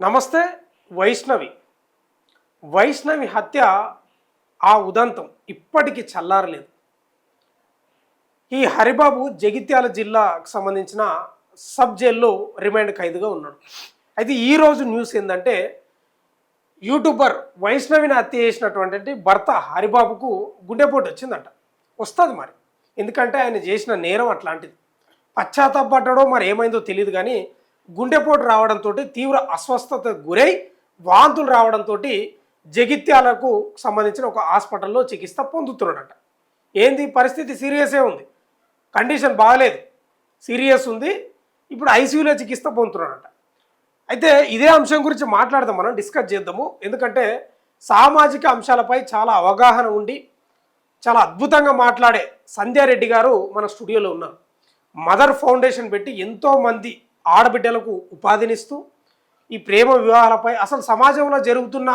నమస్తే. వైష్ణవి హత్య ఆ ఉదంతం ఇప్పటికీ చల్లారలేదు. ఈ హరిబాబు జగిత్యాల జిల్లాకు సంబంధించిన సబ్ జైల్లో రిమాండ్ ఖైదుగా ఉన్నాడు. అయితే ఈరోజు న్యూస్ ఏంటంటే యూట్యూబర్ వైష్ణవిని హత్య చేసినటువంటి భర్త హరిబాబుకు గుండెపోటు వచ్చిందంట. వస్తుంది మరి, ఎందుకంటే ఆయన చేసిన నేరం అట్లాంటిది. పశ్చాత్తాపడ్డాడో మరి ఏమైందో తెలియదు, కానీ గుండెపోటు రావడంతో తీవ్ర అస్వస్థతకు గురై వాంతులు రావడంతో జగిత్యాలకు సంబంధించిన ఒక హాస్పిటల్లో చికిత్స పొందుతున్నాడట. ఏంది పరిస్థితి? సీరియసే ఉంది, కండిషన్ బాగలేదు, సీరియస్ ఉంది. ఇప్పుడు ఐసీయూలో చికిత్స పొందుతున్నాడట. అయితే ఇదే అంశం గురించి మాట్లాడదాం, మనం డిస్కస్ చేద్దాము. ఎందుకంటే సామాజిక అంశాలపై చాలా అవగాహన ఉండి చాలా అద్భుతంగా మాట్లాడే సంధ్యారెడ్డి గారు మన స్టూడియోలో ఉన్నారు. మదర్ ఫౌండేషన్ పెట్టి ఎంతోమంది ఆడబిడ్డలకు ఉపాధినిస్తూ ఈ ప్రేమ వివాహాలపై, అసలు సమాజంలో జరుగుతున్న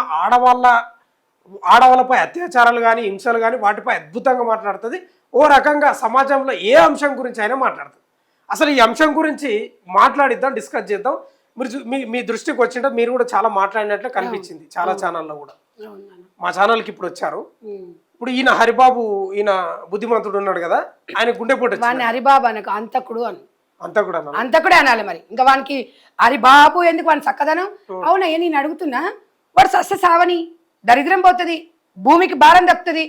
ఆడవాళ్ళపై అత్యాచారాలు కానీ హింసలు కానీ వాటిపై అద్భుతంగా మాట్లాడుతుంది. ఓ రకంగా సమాజంలో ఏ అంశం గురించి అయినా మాట్లాడుతుంది. అసలు ఈ అంశం గురించి మాట్లాడిద్దాం, డిస్కస్ చేద్దాం. మీరు మీ దృష్టికి వచ్చింటే మీరు కూడా చాలా మాట్లాడినట్లు కనిపించింది చాలా ఛానల్లో కూడా. మా ఛానల్కి ఇప్పుడు వచ్చారు. ఇప్పుడు ఈయన హరిబాబు, ఈయన బుద్ధిమంతుడు ఉన్నాడు కదా, ఆయన గుండెపోటు హరిబాబు అనకు అంతకుడు అని అంతకుడే అనాలి. మరి ఇంకా వానికి హరిబాబు ఎందుకు వాని చక్కదనం? అవునా, నేను అడుగుతున్నా. వాడు సస్య సావని, దరిద్రం పోతుంది, భూమికి భారం తప్పుతుంది.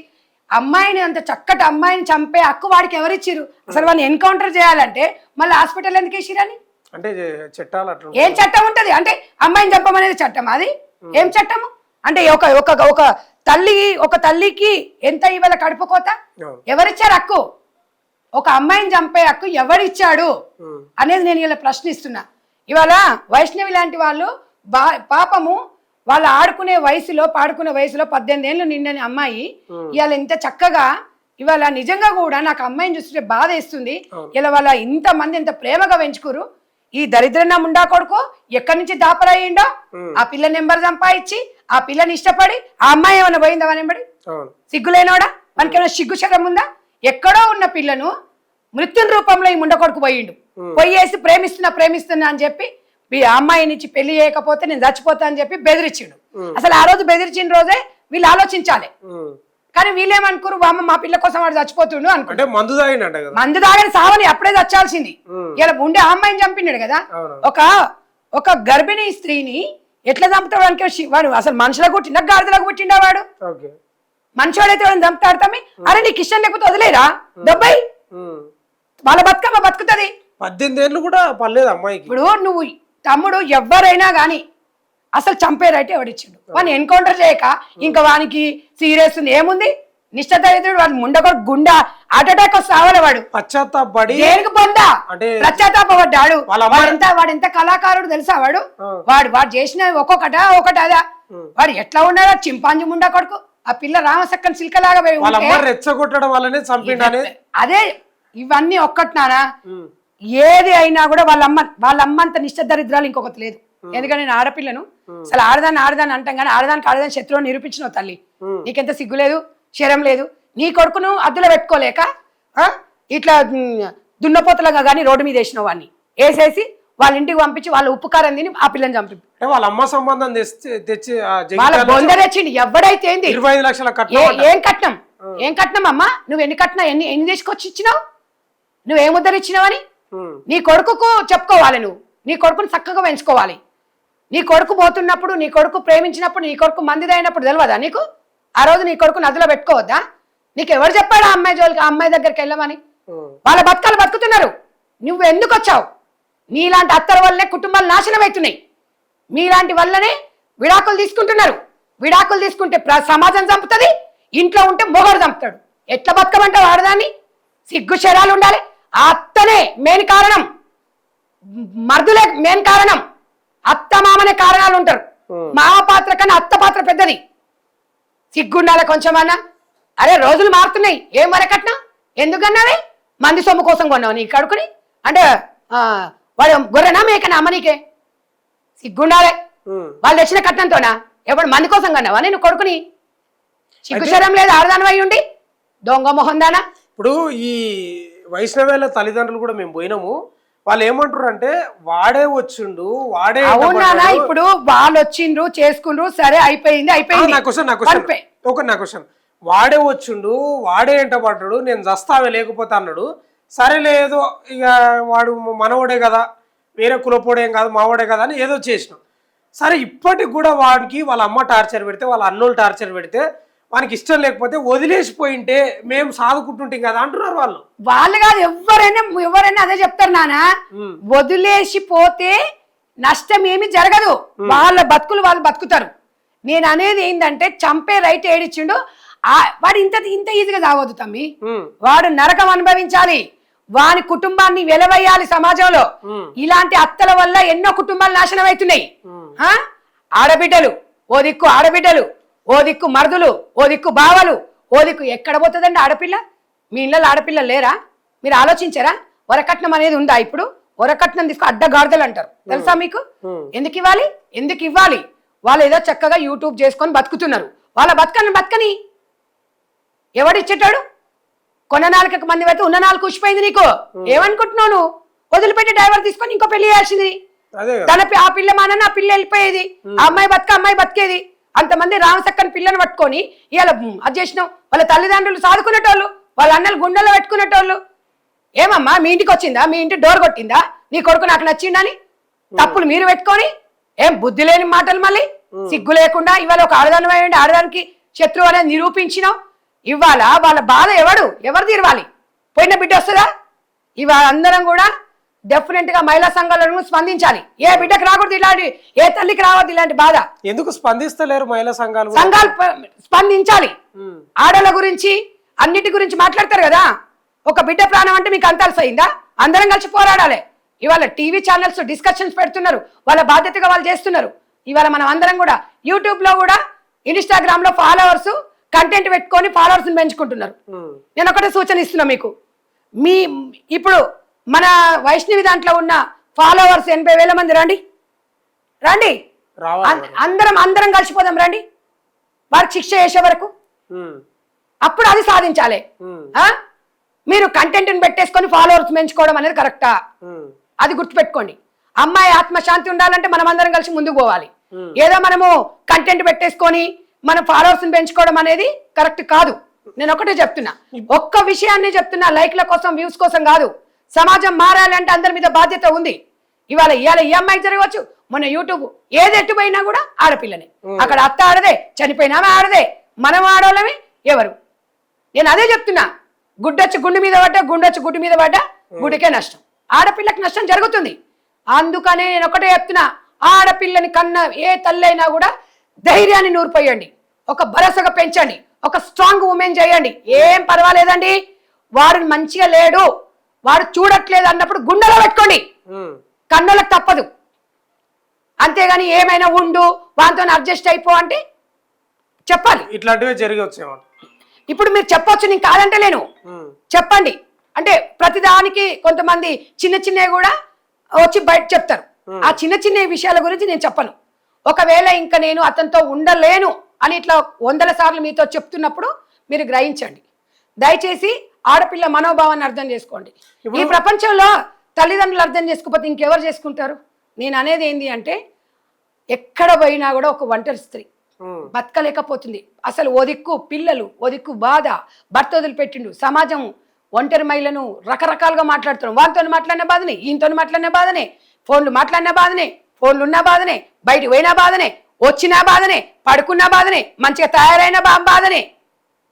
అమ్మాయిని, అంత చక్కటి అమ్మాయిని చంపే హక్కు వాడికి ఎవరిచ్చిరు? అసలు వాడిని ఎన్కౌంటర్ చేయాలంటే మళ్ళీ హాస్పిటల్ ఎందుకు వేసిరని? అంటే చట్టాలు అట్లా ఏం చట్టం ఉంటది? అంటే అమ్మాయిని చంపమనేది చట్టం? అది ఏం చట్టము? అంటే ఒక తల్లికి ఎంత ఇవాళ కడుపుకోత ఎవరిచ్చారు హక్కు? ఒక అమ్మాయిని చంపే హక్కు ఎవరిచ్చాడు అనేది నేను ఇలా ప్రశ్నిస్తున్నా. ఇవాళ వైష్ణవి లాంటి వాళ్ళు పాపము వాళ్ళు ఆడుకునే వయసులో, పాడుకునే వయసులో 18 ఏళ్ళు నిండని అమ్మాయి ఇవాళ ఇంత చక్కగా, ఇవాళ నిజంగా కూడా నాకు అమ్మాయిని చూస్తుంటే బాధ వేస్తుంది. ఇలా వాళ్ళ ఇంతమంది ఎంత ప్రేమగా పెంచుకోరు. ఈ దరిద్రన్న ముండా కొడుకు ఎక్కడి నుంచి దాపరయ్యిండో, ఆ పిల్ల నెంబర్ సంపాదించి ఆ పిల్లని ఇష్టపడి ఆ అమ్మాయి ఏమైనా పోయిందా వానెంబడి? సిగ్గులేనోడా? మనకి ఏమైనా సిగ్గు శరం ఉందా? ఎక్కడో ఉన్న పిల్లను మృత్యుని రూపంలో ఈ ముండ కొడుకు పోయిండు. పోయేసి ప్రేమిస్తున్నా అని చెప్పి ఆ అమ్మాయి నుంచి పెళ్లి చేయకపోతే నేను చచ్చిపోతా అని చెప్పి బెదిరించిండు. అసలు ఆ రోజు బెదిరించిన రోజే వీళ్ళు ఆలోచించాలి. కానీ వీళ్ళేమనుకోరు, అమ్మ మా పిల్ల కోసం వాడు చచ్చిపోతుండు అనుకుంటే మందు తాగని సావని అప్పుడే చచ్చాల్సింది. ఇలా ఉండే ఆ అమ్మాయిని చంపినాడు కదా. ఒక గర్భిణీ స్త్రీని ఎట్లా చంపుతాడు? వాడు అసలు మనుషులకు పుట్టిండా గాడిదలకు పుట్టిండా? వాడు మనిషివాడైతే వాడిని చంపుతాడతామి. అరే నీకు ఇష్టం లేకపోతే వదిలేరా డబ్బై, వాళ్ళ బతుకమ్మ బతుకుతుంది. 18 ఏళ్ళు కూడా పర్లేదు అమ్మాయికి. ఇప్పుడు నువ్వు తమ్ముడు ఎవరైనా గాని అసలు చంపే రైట్ ఎవడిచ్చిండు? వాడిని ఎన్కౌంటర్ చేయక ఇంకా వానికి సీరియస్ ఉంది ఏముంది? నిశ్చితుడు వాడు ముండకొడు గుండా హార్ట్ అటాక్ వస్తే రావాలి. వాడు పశ్చాత్తాపడి దేనికి పొందా పశ్చాత్తాపడ్డాడు. వాడెంత కళాకారుడు తెలుసా? వాడు చేసిన ఒకటదా? వాడు ఎట్లా ఉన్నాడో చింపాంజీ ముండా కొడుకు. ఆ పిల్ల రామసక్కని సిల్కలాగా రెచ్చగొట్టడం వల్లనే చంపిండు. అదే ఇవన్నీ ఒక్కటినానా? ఏది అయినా కూడా వాళ్ళమ్మంత నిష్ఠ దరిద్రాలు ఇంకొకటి లేదు. ఎందుకంటే నేను ఆడపిల్లను, అసలు ఆడదాన్ని అంటాం కానీ ఆడదానికి ఆడదాని శత్రువుని నిరూపించినావు తల్లి. నీకెంత సిగ్గులేదు, శరం లేదు. నీ కొడుకును అద్దులో పెట్టుకోలేక ఇట్లా దున్నపోతలుగా కానీ రోడ్డు మీద వేసిన వాడిని వేసేసి వాళ్ళ ఇంటికి పంపించి వాళ్ళ ఉప్పు కారం తిని ఆ పిల్లని చంపి వాళ్ళ అమ్మ సంబంధం తెచ్చి వాళ్ళ బొంద తెచ్చింది. ఎవడైతే 25 లక్షల ఏం కట్నం అమ్మా? నువ్వు ఎన్ని తీసుకొచ్చి ఇచ్చినావు? నువ్వేం ఉద్ధరించినావని నీ కొడుకుకు చెప్పుకోవాలి. నువ్వు నీ కొడుకుని చక్కగా పెంచుకోవాలి. నీ కొడుకు పోతున్నప్పుడు, నీ కొడుకు ప్రేమించినప్పుడు, నీ కొడుకు మందిదైనప్పుడు తెలియదా నీకు? ఆ రోజు నీ కొడుకు నదిలో పెట్టుకోవద్దా? నీకు ఎవరు చెప్పాడు ఆ అమ్మాయి జోలికి, ఆ అమ్మాయి దగ్గరికి వెళ్ళమని? వాళ్ళ బతుకాలు బతుకుతున్నారు. నువ్వు ఎందుకు వచ్చావు? నీలాంటి అత్తల వల్లనే కుటుంబాలు నాశనం అవుతున్నాయి. మీలాంటి వల్లనే విడాకులు తీసుకుంటున్నారు. విడాకులు తీసుకుంటే సమాజం చంపుతుంది, ఇంట్లో ఉంటే మొగడు చంపుతాడు. ఎట్లా బతకమంటావు ఆడదాన్ని? సిగ్గు శరాలు ఉండాలి. ఆ అత్తనే మెయిన్ కారణం, మర్దులే మెయిన్ కారణం. అత్త మామనే కారణాలు ఉంటారు. మామ పాత్ర కన్నా అత్త పాత్ర పెద్దది. సిగ్గుండాలి కొంచెమన్నా. అరే రోజులు మారుతున్నాయి, ఏం వరకట్నా? ఎందుకన్నావే? మంది సొమ్ము కోసం కొన్నావు నీ కడుకుని? అంటే వాడు గొర్రెనా మేకనా అమ్మ నీకే? సిగ్గుండాలి. వాళ్ళు తెచ్చిన కట్నంతోనా? ఎవడు మంది కోసం కన్నావా నేను కొడుకుని? సిగ్గుశరం లేదు ఆడదానివై ఉండి దొంగ మొహందానా? ఇప్పుడు ఈ వైష్ణవేల తల్లిదండ్రులు కూడా మేము పోయినాము. వాళ్ళు ఏమంటారు అంటే వాడే వచ్చిండు, వాడే అవునా? ఇప్పుడు వాళ్ళు వచ్చిండ్రు, చేసుకుండ్రు, సరే అయిపోయింది అయిపోయింది. నా క్వశ్చన్ వాడే వచ్చిండు, వాడే ఎంట పడ్డాడు, నేను చస్తావే లేకపోతే అన్నాడు. సరే లేదు ఇక వాడు మనవడే కదా, వేరే కులపోడేం కాదు, మావాడే కదా అని ఏదో చేసినాం. సరే ఇప్పటికి కూడా వాడికి వాళ్ళ అమ్మ టార్చర్ పెడితే, వాళ్ళ అన్నోళ్ళు టార్చర్ పెడితే, వానికి ఇష్టం లేకపోతే వదిలేసిపోయింటే మేము సాదుకుంటుంటాం కదా అంటున్నారు వాళ్ళు. వాళ్ళు కాదు, ఎవరైనా అదే చెప్తారు నాన్న. వదిలేసిపోతే నష్టం ఏమి జరగదు, వాళ్ళ బతుకులు వాళ్ళు బతుకుతారు. నేను అనేది ఏంటంటే చంపే రైట్ ఏడిచ్చిండు, వాడు ఇంత ఈజీగా చావద్దు తమ్మి. వాడు నరకం అనుభవించాలి, వాని కుటుంబాన్ని వెలవేయాలి సమాజంలో. ఇలాంటి అత్తల వల్ల ఎన్నో కుటుంబాలు నాశనం అవుతున్నాయి. ఆడబిడ్డలు ఓ దిక్కు, ఆడబిడ్డలు ఓ దిక్కు, మరుదులు ఓ దిక్కు, బావలు ఓ దిక్కు. ఎక్కడ పోతుందండి ఆడపిల్ల? మీ ఇళ్ళలో ఆడపిల్లలు లేరా? మీరు ఆలోచించారా? వరకట్నం అనేది ఉందా? ఇప్పుడు వరకట్నం తీసుకు అడ్డగాడిదలు అంటారు, తెలుసా మీకు? ఎందుకు ఇవ్వాలి? వాళ్ళు ఏదో చక్కగా యూట్యూబ్ చేసుకొని బతుకుతున్నారు. వాళ్ళ బతకని ఎవడిచ్చేటాడు? కొన్న 4 మంది అయితే ఉన్న 4 ఉసిపోయింది. నీకు ఏమనుకుంటున్నావు? నువ్వు వదిలిపెట్టి డ్రైవర్ తీసుకొని ఇంకో పెళ్లి చేయాల్సింది. ఆ పిల్ల మానని ఆ పిల్ల వెళ్ళిపోయేది, ఆ అమ్మాయి బతికేది. అంతమంది రామసక్కని పిల్లని పట్టుకొని ఇవాళ అది చేసినావు. వాళ్ళ తల్లిదండ్రులు సాదుకునేటోళ్ళు, వాళ్ళ అన్నలు గుండెల్లో పెట్టుకునేటోళ్ళు. ఏమమ్మా మీ ఇంటికి వచ్చిందా? మీ ఇంటి డోర్ కొట్టిందా? నీ కొడుకు నాకు నచ్చిందని తప్పులు మీరు పెట్టుకొని ఏం బుద్ధి లేని మాటలు, మళ్ళీ సిగ్గు లేకుండా ఇవాళ ఒక ఆడదాని ఆడదానికి శత్రువు అనేది నిరూపించినావు. ఇవాళ వాళ్ళ బాధ ఎవరు తీరవాలి? పోయిన బిడ్డ వస్తుందా? ఇవాళ అందరం కూడా డెఫినెట్ గా మహిళా సంఘాలను స్పందించాలి. ఏ బిడ్డకు రాకూడదు ఇలాంటి, ఏ తల్లికి రావద్దు ఇలాంటి బాధ. ఎందుకు స్పందిస్తలేరు మహిళా సంఘాలు? స్పందించాలి. ఆడల గురించి అన్నిటి గురించి మాట్లాడతారు కదా. ఒక బిడ్డ ప్రాణం అంటే మీకు అంత అలసైందా? అందరం కలిసి పోరాడాలి. ఇవాళ టీవీ ఛానల్స్ డిస్కషన్స్ పెడుతున్నారు, వాళ్ళ బాధ్యతగా వాళ్ళు చేస్తున్నారు. ఇవాళ మనం అందరం కూడా యూట్యూబ్ లో కూడా, ఇన్స్టాగ్రామ్ లో ఫాలోవర్స్ కంటెంట్ పెట్టుకొని ఫాలోవర్స్ పెంచుకుంటున్నారు. నేను ఒకటే సూచన ఇస్తున్నా మీకు. ఇప్పుడు మన వైష్ణవి దాంట్లో ఉన్న ఫాలోవర్స్ 80,000 మంది. రండి అందరం కలిసిపోదాం. రండి వారికి శిక్ష చేసే వరకు, అప్పుడు అది సాధించాలి. మీరు కంటెంట్ పెట్టేసుకొని ఫాలోవర్స్ పెంచుకోవడం అనేది కరెక్టా? అది గుర్తుపెట్టుకోండి. అమ్మాయి ఆత్మశాంతి ఉండాలంటే మనం అందరం కలిసి ముందుకు పోవాలి. ఏదో మనము కంటెంట్ పెట్టేసుకొని మన ఫాలోవర్స్ పెంచుకోవడం అనేది కరెక్ట్ కాదు. నేను ఒకటే చెప్తున్నా, ఒక్క విషయాన్ని చెప్తున్నా, లైక్ల కోసం, వ్యూస్ కోసం కాదు. సమాజం మారాలంటే అందరి మీద బాధ్యత ఉంది. ఇవాళ ఈ అమ్మాయి జరగవచ్చు, మన యూట్యూబ్ ఏది ఎట్టుపోయినా కూడా ఆడపిల్లనే. అక్కడ అత్త ఆడదే, చనిపోయినా ఆడదే, మనం ఆడోళ్ళమే. ఎవరు? నేను అదే చెప్తున్నా, గుడ్డొచ్చి గుండు మీద పడ్డా, గుండొచ్చి గుడ్డు మీద పడ్డా గుడికే నష్టం, ఆడపిల్లకి నష్టం జరుగుతుంది. అందుకనే నేను ఒకటే చెప్తున్నా, ఆడపిల్లని కన్న ఏ తల్లైనా కూడా ధైర్యాన్ని నూరిపోయండి, ఒక భరోసాగా పెంచండి, ఒక స్ట్రాంగ్ ఉమెన్ చేయండి. ఏం పర్వాలేదండి, వాడు మంచిగా లేడు, వాడు చూడట్లేదు అన్నప్పుడు గుండెలో పెట్టుకోండి, కన్నులకు తప్పదు. అంతేగాని ఏమైనా ఉండు వాటితో అడ్జస్ట్ అయిపో అంటే చెప్పాలి. ఇట్లాంటివే జరిగి వచ్చేవా? ఇప్పుడు మీరు చెప్పొచ్చు, నేను కాదంటే లేను, చెప్పండి. అంటే ప్రతిదానికి కొంతమంది చిన్నవి కూడా వచ్చి బయట చెప్తారు. ఆ చిన్న విషయాల గురించి నేను చెప్పను. ఒకవేళ ఇంకా నేను అతనితో ఉండలేను అని ఇట్లా 100 సార్లు మీతో చెప్తున్నప్పుడు మీరు గ్రహించండి. దయచేసి ఆడపిల్ల మనోభావాన్ని అర్థం చేసుకోండి. ఈ ప్రపంచంలో తల్లిదండ్రులు అర్థం చేసుకోకపోతే ఇంకెవరు చేసుకుంటారు? నేను అనేది ఏంటి అంటే, ఎక్కడ పోయినా కూడా ఒక ఒంటరి స్త్రీ బతకలేకపోతుంది. అసలు ఓ దిక్కు పిల్లలు, ఓ దిక్కు బాధ, భర్త వదిలిపెట్టిండు, సమాజం ఒంటరి మహిళను రకరకాలుగా మాట్లాడుతున్నాం. వాళ్ళతో మాట్లాడిన బాధనే, ఈయనతో మాట్లాడిన బాధనే, ఫోన్లు మాట్లాడిన బాధనే, ఫోన్లు ఉన్న బాధనే, బయటికి పోయినా బాధనే, వచ్చినా బాధనే, పడుకున్న బాధనే, మంచిగా తయారైన బాధనే.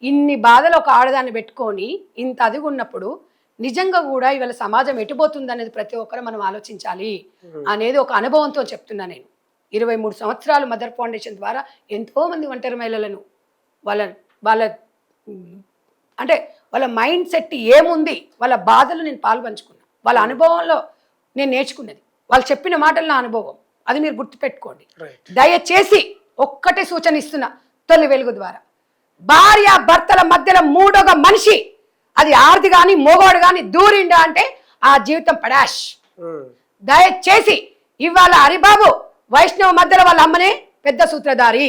ఇన్ని బాధలు ఒక ఆడదాన్ని పెట్టుకొని ఇంత అదిగా ఉన్నప్పుడు నిజంగా కూడా ఇవాళ సమాజం ఎటుపోతుంది అనేది ప్రతి ఒక్కరు మనం ఆలోచించాలి అనేది ఒక అనుభవంతో చెప్తున్నా. నేను 23 సంవత్సరాలు మదర్ ఫౌండేషన్ ద్వారా ఎంతో మంది ఒంటరి మహిళలను వాళ్ళ మైండ్ సెట్ ఏముంది, వాళ్ళ బాధలు నేను పాల్పంచుకున్నా, వాళ్ళ అనుభవంలో నేను నేర్చుకున్నది, వాళ్ళు చెప్పిన మాటలు నా అనుభవం, అది మీరు గుర్తుపెట్టుకోండి. దయచేసి ఒక్కటే సూచన ఇస్తున్నా, తొలి వెలుగు ద్వారా భార్య భర్తల మధ్యలో మూడోగా మనిషి, అది ఆర్ది కానీ మోగోడు కానీ దూరిండా అంటే ఆ జీవితం పడాష్. దయచేసి ఇవాళ హరిబాబు వైష్ణవ మధ్యలో వాళ్ళ అమ్మనే పెద్ద సూత్రధారి,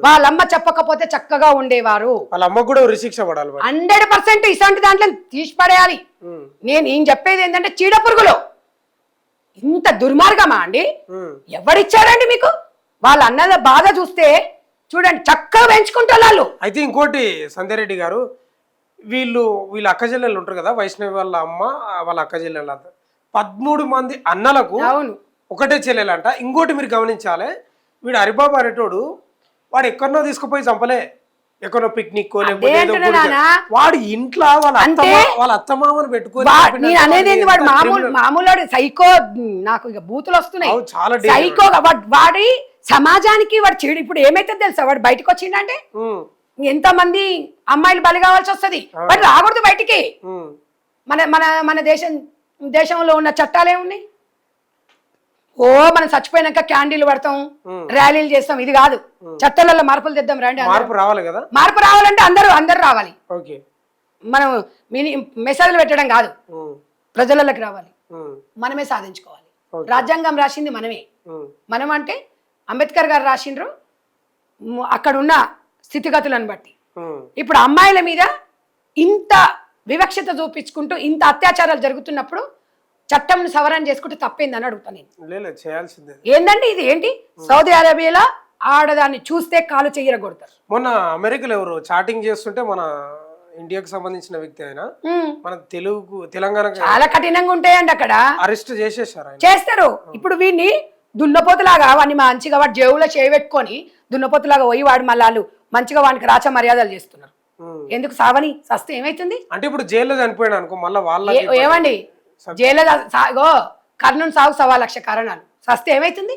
వాళ్ళమ్మ చెప్పకపోతే చక్కగా ఉండేవారు. వాళ్ళ అమ్మ కూడా ఉరిశిక్ష పడాలి 100%. ఇలాంటి దాంట్లో తీసి పడేయాలి. నేను చెప్పేది ఏంటంటే, చీడ పురుగులు ఇంత దుర్మార్గమా అండి? ఉమ్, ఎవరిచ్చారండి మీకు? వాళ్ళ అన్నల బాధ చూస్తే చూడండి, చక్కగా పెంచుకుంటారు వాళ్ళు. అయితే ఇంకోటి సంధ్యారెడ్డి గారు, వీళ్ళ అక్క చెల్లెలు ఉంటారు కదా, వైష్ణవి వాళ్ళ అమ్మ వాళ్ళ అక్క చెల్లెలు అంట 13 మంది అన్నలకు అవును, ఒకటే చెల్లెలంట. ఇంకోటి మీరు గమనించాలి, వీడు హరిబాబు అనేటోడు వాడు ఎక్కడనో తీసుకుపోయి చంపలే, ఎక్కడో పిక్నిక్ లేకపోతే ఏదో అంటున్నా గుడికి. నాన్న. వాడు ఇంట్లో వాళ్ళ అత్తమామని పెట్టుకొని నేను అనేది ఏంది, వాడు మామూలు సైకో. నాకు ఇక బూతులు వస్తున్నాయి. అవును, చాలా సైకో వాడి సమాజానికి వాడు చెడు. ఇప్పుడు ఏమైతే తెలుసా, వాడు బయటకు వచ్చిండంటే ఎంత మంది అమ్మాయిలు బలి కావాల్సి వస్తుంది. వాడు రాకూడదు బయటికి. మన మన మన దేశంలో ఉన్న చట్టాలు ఏమున్నాయి? ఓ మనం చచ్చిపోయినాక క్యాండిల్ పడతాం, ర్యాలీలు చేస్తాం, ఇది కాదు. చట్టాలలో మార్పులు తెద్దాం రండి. మార్పు రావాలి కదా. మార్పు రావాలంటే అందరూ రావాలి. ఓకే, మనం మెసేజ్లు పెట్టడం కాదు, ప్రజలలోకి రావాలి. మనమే సాధించుకోవాలి. రాజ్యాంగం రాసింది మనమే. మనం అంటే అంబేద్కర్ గారు రాసిండ్రు అక్కడ ఉన్న స్థితిగతులను బట్టి. ఇప్పుడు అమ్మాయిల మీద ఇంత వివక్షత చూపించుకుంటూ ఇంత అత్యాచారాలు జరుగుతున్నప్పుడు చట్టం సవరణ చేసుకుంటే తప్పేందని అడుగుతాను నేను. చేయాల్సిందే. ఏందండి ఇది? ఏంటి సౌదీ అరేబియాలో ఆడదాన్ని చూస్తే కాలు చెయ్యరగొడతారు. మొన్న అమెరికాలో ఎవరు చాటింగ్ చేస్తుంటే మన ఇండియాకి సంబంధించిన వ్యక్తి ఆయన మన తెలంగాణ చాలా కఠినంగా ఉంటాయండి అక్కడ. అరెస్ట్ చేసేసారు ఆయన. చేస్తారు. ఇప్పుడు వీడిని దున్నపోతులాగా వాడిని మంచిగా వాడి జేబులో చేయబెట్టుకొని దున్నపోతులాగా పోయి వాడు మళ్ళీ మంచిగా వాడికి రాచ మర్యాదలు చేస్తున్నారు. ఎందుకు? సావని సస్తే ఏమైతుంది అంటే ఇప్పుడు జైల్లో చనిపోయాడు అనుకో, మళ్ళీ వాళ్ళ ఏమండి జైల్లో కర్ణుని సాగు 1,00,000 కారణాలు. సస్తే ఏమైతుంది?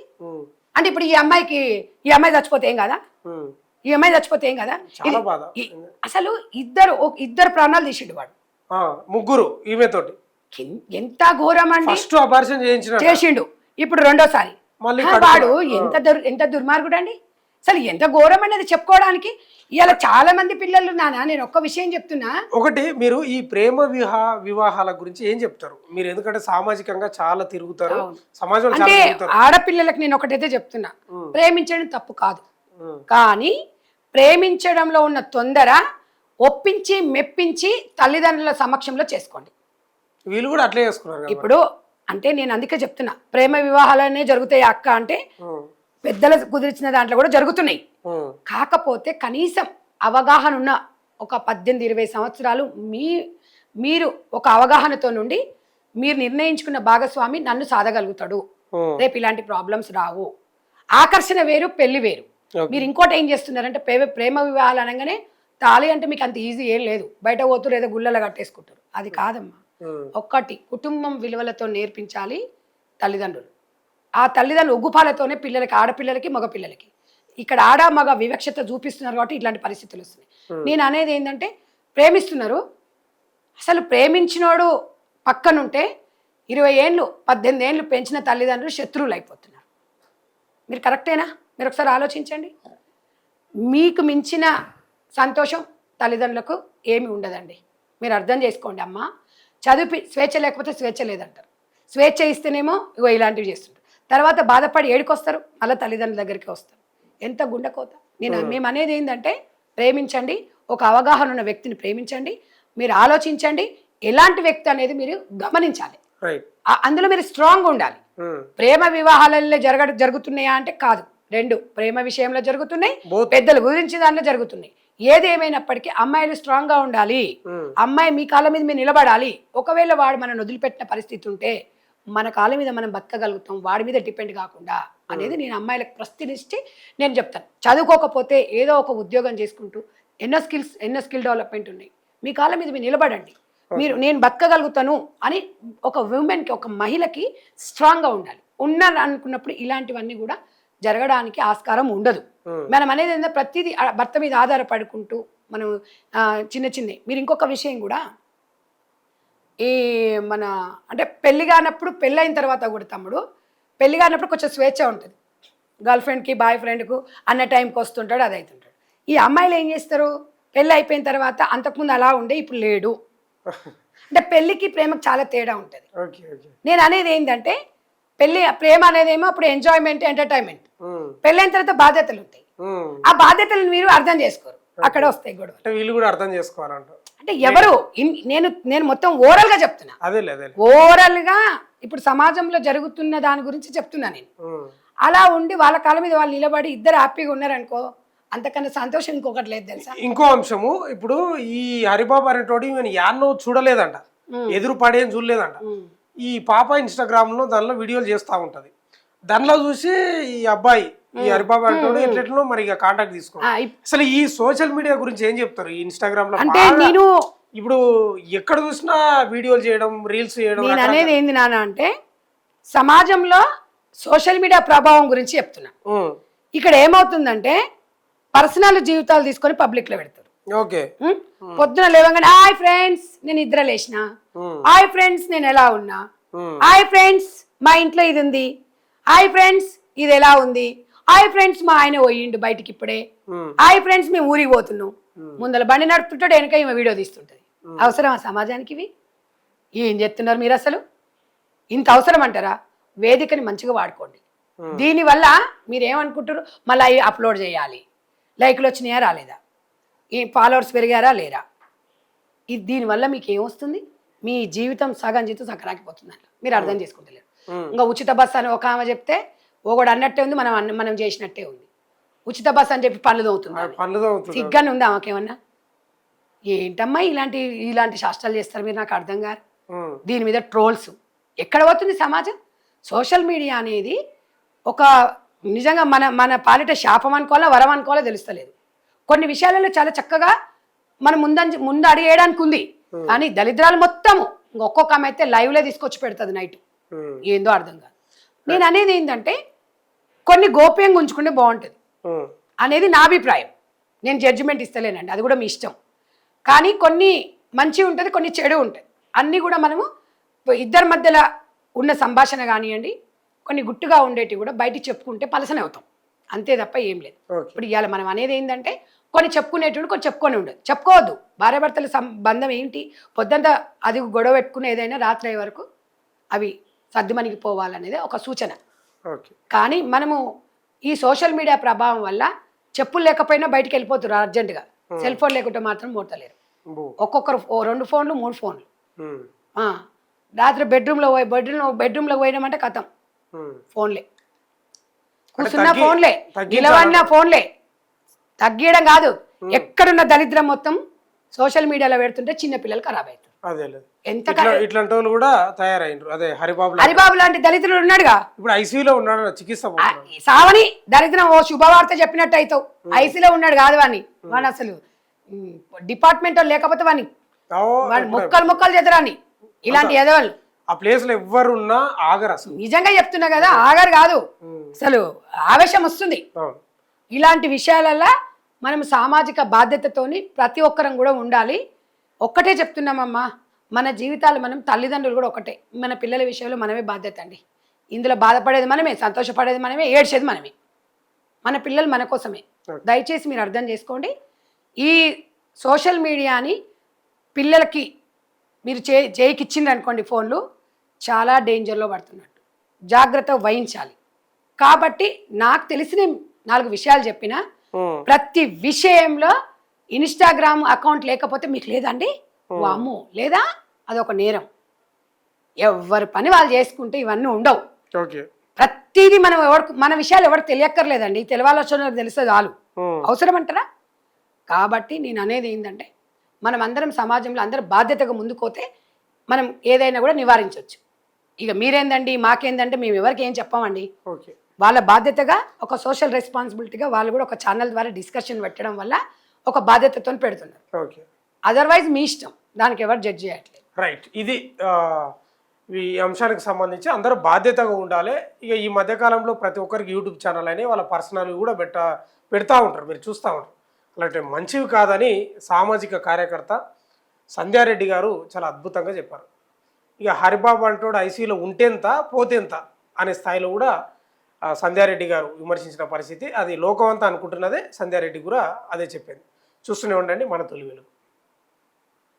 అంటే ఇప్పుడు ఈ అమ్మాయి చచ్చిపోతే ఏం కదా? ఈ అమ్మాయి చచ్చిపోతే ఏం కదా? అసలు ఇద్దరు ప్రాణాలు తీసిండు వాడు. ముగ్గురు ఈమెతోటి. ఎంత ఘోరం అండి. ఫస్ట్ ఆపరేషన్ చేసిండు, ఇప్పుడు రెండోసారి. వాడు ఎంత దుర్మార్గుడు అండి. అసలు ఎంత ఘోరం అనేది చెప్పుకోవడానికి ఇవాళ చాలా మంది పిల్లలు. నేను ఒక్క విషయం చెప్తున్నా. ఒకటి, మీరు ఈ ప్రేమ వివాహాల గురించి ఏం చెప్తారు మీరు? ఎందుకంటే సామాజికంగా చాలా తిరుగుతారు, సమాజంలో అంటే ఆడపిల్లలకు నేను ఒకటైతే చెప్తున్నా, ప్రేమించడం తప్పు కాదు, కానీ ప్రేమించడంలో ఉన్న తొందర ఒప్పించి మెప్పించి తల్లిదండ్రుల సమక్షంలో చేసుకోండి. వీళ్ళు కూడా అట్లే చేసుకున్నారు ఇప్పుడు. అంటే నేను అందుకే చెప్తున్నా, ప్రేమ వివాహాలనే జరుగుతాయి అక్క అంటే పెద్దలు కుదిర్చిన దాంట్లో కూడా జరుగుతున్నాయి. కాకపోతే కనీసం అవగాహన ఉన్న ఒక 18-20 సంవత్సరాలు మీరు ఒక అవగాహనతో నుండి మీరు నిర్ణయించుకున్న భాగస్వామి నన్ను సాధగలుగుతాడు, రేపు ఇలాంటి ప్రాబ్లమ్స్ రావు. ఆకర్షణ వేరు, పెళ్లి వేరు. మీరు ఇంకోటి ఏం చేస్తున్నారంటే ప్రేమ వివాహాలు అనగానే తాళి అంటే మీకు అంత ఈజీ ఏం లేదు, బయట పోతూ లేదా గుళ్ళలో కట్టేసుకుంటారు. అది కాదమ్మా. ఒక్కటి, కుటుంబం విలువలతో నేర్పించాలి తల్లిదండ్రులు. ఆ తల్లిదండ్రులు ఉగ్గుపాలతోనే పిల్లలకి, ఆడపిల్లలకి మగపిల్లలకి. ఇక్కడ ఆడ మగ వివక్షత చూపిస్తున్నారు కాబట్టి ఇట్లాంటి పరిస్థితులు వస్తున్నాయి. నేను అనేది ఏంటంటే, ప్రేమిస్తున్నారు, అసలు ప్రేమించినోడు పక్కనుంటే 20 ఏళ్ళు 18 ఏళ్ళు పెంచిన తల్లిదండ్రులు శత్రువులు అయిపోతున్నారు. మీరు కరెక్టేనా? మీరు ఒకసారి ఆలోచించండి. మీకు మించిన సంతోషం తల్లిదండ్రులకు ఏమి ఉండదండి. మీరు అర్థం చేసుకోండి అమ్మ. చదివి స్వేచ్ఛ లేకపోతే స్వేచ్ఛ లేదంటారు. స్వేచ్ఛ ఇస్తేనేమో ఇగో ఇలాంటివి చేస్తుంటారు. తర్వాత బాధపడి ఏడుకొస్తారు, మళ్ళీ తల్లిదండ్రుల దగ్గరికి వస్తారు. ఎంత గుండెకోత. మేము అనేది ఏంటంటే, ప్రేమించండి, ఒక అవగాహన ఉన్న వ్యక్తిని ప్రేమించండి, మీరు ఆలోచించండి, ఎలాంటి వ్యక్తి అనేది మీరు గమనించాలి. అందులో మీరు స్ట్రాంగ్ ఉండాలి. ప్రేమ వివాహాలలో జరుగుతున్నాయా అంటే కాదు, రెండు ప్రేమ విషయంలో జరుగుతున్నాయి, పెద్దల గురించి దాంట్లో జరుగుతున్నాయి. ఏది ఏమైనప్పటికీ అమ్మాయిలు స్ట్రాంగ్ గా ఉండాలి. అమ్మాయి మీ కాళ్ళ మీద మీరు నిలబడాలి. ఒకవేళ వాడు మనం వదిలిపెట్టిన పరిస్థితి ఉంటే మన కాళ్ళ మీద మనం బతకగలుగుతాం, వాడి మీద డిపెండ్ కాకుండా అనేది నేను అమ్మాయిలకు ప్రశ్నించి నేను చెప్తాను. చదువుకోకపోతే ఏదో ఒక ఉద్యోగం చేసుకుంటూ ఎన్నో స్కిల్ డెవలప్మెంట్ ఉన్నాయి. మీ కాళ్ళ మీద మీరు నిలబడండి. నేను బతకగలుగుతాను అని ఒక ఉమెన్కి, ఒక మహిళకి స్ట్రాంగ్గా ఉండాలి. ఉన్నాను అనుకున్నప్పుడు ఇలాంటివన్నీ కూడా జరగడానికి ఆస్కారం ఉండదు. మనం అనేది ఏంటంటే ప్రతిదీ భర్త మీద ఆధారపడుకుంటూ మనం చిన్నవి. మీరు ఇంకొక విషయం కూడా, ఈ మన అంటే పెళ్లి కానప్పుడు, పెళ్ళైన తర్వాత కూడా తమ్ముడు, పెళ్లి కానప్పుడు కొంచెం స్వేచ్ఛ ఉంటుంది. గర్ల్ ఫ్రెండ్కి బాయ్ ఫ్రెండ్కు అన్న టైంకి వస్తుంటాడు, అది అవుతుంటాడు. ఈ అమ్మాయిలు ఏం చేస్తారు, పెళ్ళి అయిపోయిన తర్వాత అంతకుముందు అలా ఉండే ఇప్పుడు లేడు. అంటే పెళ్ళికి ప్రేమకు చాలా తేడా ఉంటుంది. నేను అనేది ఏంటంటే, ప్రేమ అనేదేమో అప్పుడు ఎంజాయ్మెంట్, ఎంటర్టైన్మెంట్. పెళ్ళైన తర్వాత బాధ్యతలు ఉంటాయి. ఆ బాధ్యతలను మీరు అర్థం చేసుకోరు, అక్కడ వస్తాయి గొడవలు. వీళ్ళు కూడా అర్థం చేసుకోవాలంట. అంటే ఎవరు నేను మొత్తం ఓవరాల్ గా చెప్తున్నా, అదేలే ఓవరాల్ గా ఇప్పుడు సమాజంలో జరుగుతున్న దాని గురించి చెప్తున్నా నేను. అలా ఉండి వాళ్ళ కాళ్ళ మీద వాళ్ళు నిలబడి ఇద్దరు హ్యాపీగా ఉన్నారనుకో, అంతకన్నా సంతోషం ఇంకొకటి లేదు తెలుసా. ఇంకో అంశము, ఇప్పుడు ఈ హరిబాబు అనేటోడు ఈమెను యాన్నో చూడలేదంట, ఎదురు పడేం చూడలేదంట. ఈ పాప ఇన్స్టాగ్రామ్ లో దానిలో వీడియోలు చేస్తూ ఉంటది. దానిలో చూసి ఈ అబ్బాయి ఈ హరిబాబు అనేటోడు ఎట్లెట్లో మరి ఇక కాంటాక్ట్ తీసుకో. అసలు ఈ సోషల్ మీడియా గురించి ఏం చెప్తారు ఈ ఇన్స్టాగ్రామ్ లో? అంటే నేను ఇప్పుడు ఎక్కడ చూసినా వీడియోలు చేయడం, రీల్స్ చేయడం. నేను అనేది ఏంది నాన్న అంటే సమాజంలో సోషల్ మీడియా ప్రభావం గురించి చెప్తున్నా. ఇక్కడ ఏమవుతుందంటే పర్సనల్ జీవితాలు తీసుకొని పబ్లిక్ లో పెడతారు. ఓకే, పొద్దున లేవగానే హాయ్ ఫ్రెండ్స్ నేను నిద్ర లేచిన, హాయ్ ఫ్రెండ్స్ నేను ఎలా ఉన్నా, హాయ్ ఫ్రెండ్స్ మా ఇంట్లో ఇది ఉంది, హాయ్ ఫ్రెండ్స్ ఇది ఎలా ఉంది, హాయ్ ఫ్రెండ్స్ మా ఆయన పోయిండు బయటికి ఇప్పుడే, హాయ్ ఫ్రెండ్స్ మేము ఊరికి పోతున్నాం. ముందర బండి నడుపుతుంటాడు, వెనక ఈమె వీడియో తీస్తుంటది. అవసరం ఆ సమాజానికి ఇవి? ఏం చెప్తున్నారు మీరు అసలు? ఇంత అవసరం అంటారా? వేదికని మంచిగా వాడుకోండి. దీనివల్ల మీరు ఏమనుకుంటారు, మళ్ళీ అప్లోడ్ చేయాలి, లైక్లు వచ్చినాయా రాలేదా, ఈ ఫాలోవర్స్ పెరిగారా లేరా, ఇది దీనివల్ల మీకు ఏమొస్తుంది? మీ జీవితం సగం జీవితం సక్కరాకిపోతుంది అట్లా మీరు అర్థం చేసుకుంటలేరు. ఇంకా ఉచిత బస్ అని ఒక ఆమె చెప్తే ఒకడు అన్నట్టే ఉంది, మనం చేసినట్టే ఉంది. ఉచిత బస్ అని చెప్పి పనులు తవ్వుతుంది, సిగ్గానే ఉంది ఆమెకేమన్నా? ఏంటమ్మా ఇలాంటి శాస్త్రాలు చేస్తారు మీరు, నాకు అర్థం కాదు. దీని మీద ట్రోల్స్ ఎక్కడ పోతుంది సమాజం? సోషల్ మీడియా అనేది ఒక నిజంగా మన పాలిట శాపం అనుకోవాలా వరం అనుకోవాలో తెలుస్తలేదు. కొన్ని విషయాలలో చాలా చక్కగా మనం ముందు అడిగేయడానికి ఉంది, కానీ దళిద్రాలు మొత్తము ఒక్కొక్క ఆమె అయితే లైవ్లో తీసుకొచ్చి పెడుతుంది నైట్, ఏందో అర్థం కాదు. నేను అనేది ఏంటంటే కొన్ని గోప్యంగా ఉంచుకుంటే బాగుంటుంది అనేది నా అభిప్రాయం. నేను జడ్జిమెంట్ ఇస్తలేనండి, అది కూడా మీ ఇష్టం. కానీ కొన్ని మంచి ఉంటుంది, కొన్ని చెడు ఉంటుంది. అన్నీ కూడా మనము ఇద్దరి మధ్యలో ఉన్న సంభాషణ కానివ్వండి, కొన్ని గుట్టుగా ఉండేటివి కూడా బయటికి చెప్పుకుంటే పలసనే అవుతాం, అంతే తప్ప ఏం లేదు. ఇప్పుడు ఇవాళ మనం అనేది ఏంటంటే కొన్ని చెప్పుకునేటువంటి కొన్ని చెప్పుకొని ఉండదు, చెప్పుకోవద్దు. భార్యాభర్తల సంబంధం ఏంటి, పొద్దుంతా అది గొడవ పెట్టుకుని ఏదైనా రాత్రి అయ్యే వరకు అవి సర్దుమణికి పోవాలనేది ఒక సూచన. కానీ మనము ఈ సోషల్ మీడియా ప్రభావం వల్ల చెప్పులు లేకపోయినా బయటికి వెళ్ళిపోతారు అర్జెంటుగా, సెల్ ఫోన్ లేకుంటే మాత్రం మూడతలేరు. ఒక్కొక్కరు 2 ఫోన్లు 3 ఫోన్లు. రాత్రి బెడ్రూమ్లో పోయినామంటే కథం, ఫోన్లే, కూర్చున్న ఫోన్లే, నిలవన్న ఫోన్లే. తగ్గియడం కాదు, ఎక్కడున్న దరిద్రం మొత్తం సోషల్ మీడియాలో పెడుతుంటే చిన్న పిల్లలు ఖరాబ్ అవుతారు. ఎంత ఇట్లాంటి వాళ్ళు కూడా తయారైండ్రు. అదే హరిబాబు లాంటి దళితుడు ఉన్నాడుగా, ఇప్పుడు ఐసీయూలో ఉన్నాడు, చికిత్స సావని దరిద్రం ఓ శుభవార్త చెప్పినట్టు అవుతావు. ఐసీలో ఉన్నాడు కాదు వాడిని అసలు డిపార్ట్మెంట్ లేకపోతే వాడిని మొక్కలు చేద్దరాని ఇలాంటి ఎదవాళ్ళు ఆ ప్లేస్ లో ఎవ్వరు ఉన్నా ఆగరు. అసలు నిజంగా చెప్తున్నా కదా, ఆగరు కాదు, అసలు ఆవేశం వస్తుంది. ఇలాంటి విషయాలల్లో మనం సామాజిక బాధ్యతతోని ప్రతి ఒక్కరం కూడా ఉండాలి. ఒక్కటే చెప్తున్నామమ్మా, మన జీవితాలు మనం తల్లిదండ్రులు కూడా ఒకటే, మన పిల్లల విషయంలో మనమే బాధ్యత అండి. ఇందులో బాధపడేది మనమే, సంతోషపడేది మనమే, ఏడ్చేది మనమే. మన పిల్లలు మన కోసమే. దయచేసి మీరు అర్థం చేసుకోండి. ఈ సోషల్ మీడియాని పిల్లలకి మీరు చేయికిచ్చిండ్రు అనుకోండి ఫోన్లు, చాలా డేంజర్లో పడుతున్నట్టు, జాగ్రత్త వహించాలి. కాబట్టి నాకు తెలిసిన 4 విషయాలు చెప్పిన ప్రతి విషయంలో ఇన్స్టాగ్రామ్ అకౌంట్ లేకపోతే మీకు లేదండి, వామ్మో లేదా, అదొక నేరం. ఎవరి పని వాళ్ళు చేసుకుంటే ఇవన్నీ ఉండవు. ప్రతిదీ మన విషయాలు ఎవరికి తెలియక్కర్లేదండి, తెలవాల్సిన తెలిస్తే చాలు. అవసరం అంటారా? కాబట్టి నేను అనేది ఏంటంటే మనం అందరం సమాజంలో అందరం బాధ్యతగా ముందుకోతే మనం ఏదైనా కూడా నివారించవచ్చు. ఇక మీరేందండి మాకేందంటే మేము ఎవరికి ఏం చెప్పామండి. వాళ్ళ బాధ్యతగా ఒక సోషల్ రెస్పాన్సిబిలిటీగా వాళ్ళు కూడా ఒక ఛానల్ ద్వారా డిస్కషన్ పెట్టడం వల్ల ఒక బాధ్యతతో పెడుతున్నారు. అదర్వైజ్ మీ ఇష్టం, దానికి ఎవరు జడ్జ్ చేయట్లేదు. రైట్, ఇది ఈ అంశానికి సంబంధించి అందరూ బాధ్యతగా ఉండాలి. ఇక ఈ మధ్యకాలంలో ప్రతి ఒక్కరికి యూట్యూబ్ ఛానల్ అని వాళ్ళ పర్సనల్ కూడా పెడతా ఉంటారు, మీరు చూస్తూ ఉంటారు. అలాంటి మంచివి కాదని సామాజిక కార్యకర్త సంధ్యారెడ్డి గారు చాలా అద్భుతంగా చెప్పారు. ఇక హరిబాబు అంటోడు ఐసీయూలో ఉంటేంత పోతేంత అనే స్థాయిలో కూడా సంధ్యారెడ్డి గారు విమర్శించిన పరిస్థితి, అది లోకమంతా అనుకుంటున్నదే, సంధ్యారెడ్డి కూడా అదే చెప్పింది. చూస్తూనే ఉండండి మన తొలి వెలుగు.